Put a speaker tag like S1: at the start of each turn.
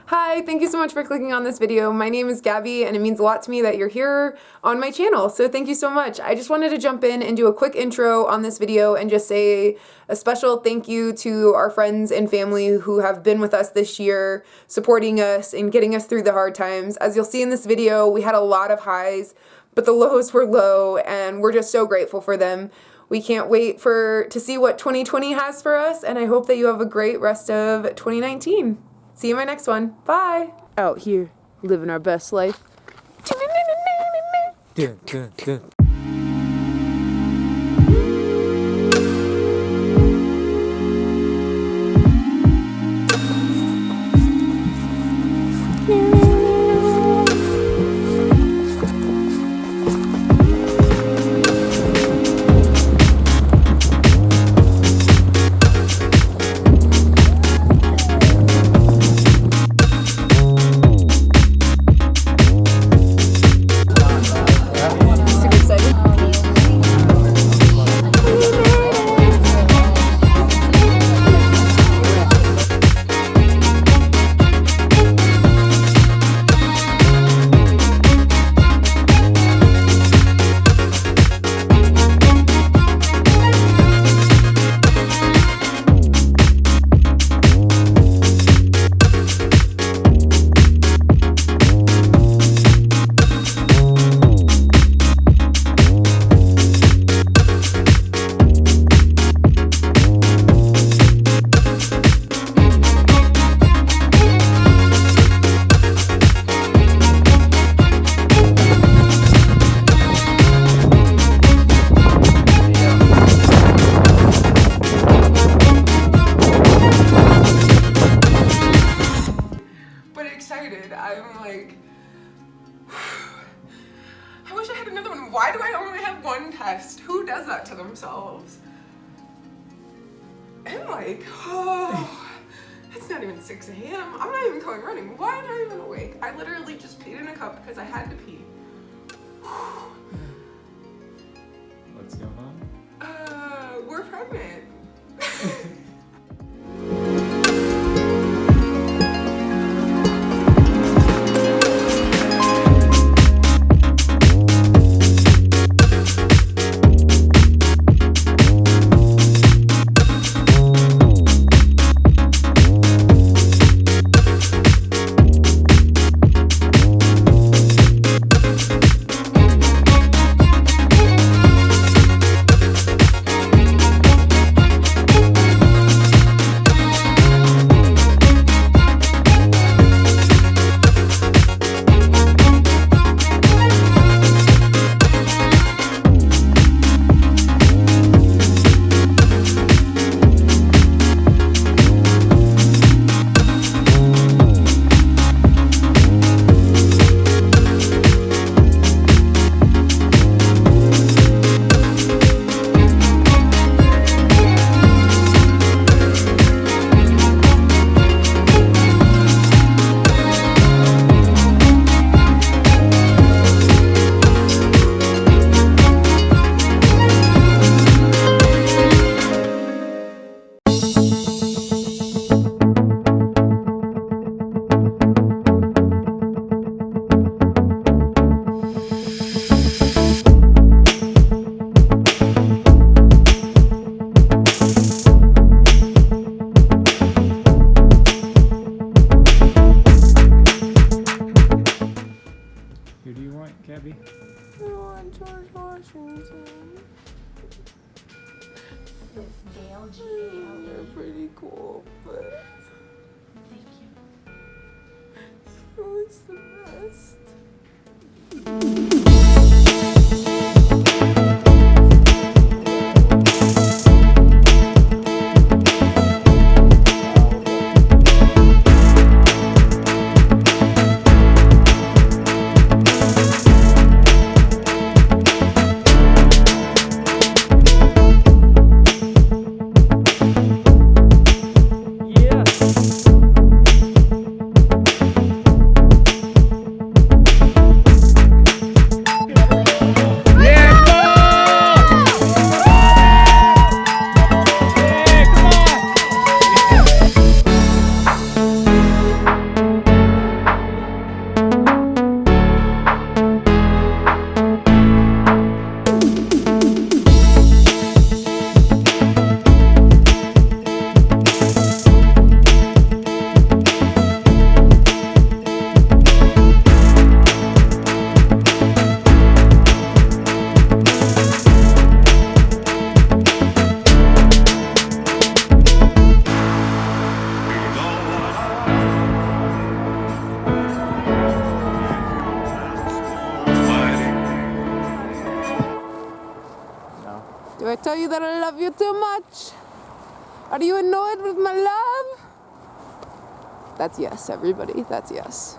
S1: Hi, thank you so much for clicking on this video. My name is Gabby and it means a lot to me that you're here on my channel, so thank you so much. I just wanted to jump in and do a quick intro on this video and just say a special thank you to our friends and family who have been with us this year, supporting us and getting us through the hard times. As you'll see in this video, we had a lot of highs, but the lows were low and we're just so grateful for them. We can't wait to see what 2020 has for us, and I hope that you have a great rest of 2019. See you in my next one. Bye. Out here, living our best life.
S2: Dun, dun, dun.
S1: Super excited. But excited. I'm like, I wish I had another one. Why do I only have one test? Who does that to themselves? And like, oh, it's not even 6 a.m. I'm not even going running. Why am I even awake? I literally just peed in a cup because I had to pee.
S2: What's going on?
S1: We're pregnant.
S2: Who do you want, Gabby?
S1: I want George Washington. They're pretty cool, but he was the best. I tell you that I love you too much? Are you annoyed with my love? That's yes, everybody. That's yes.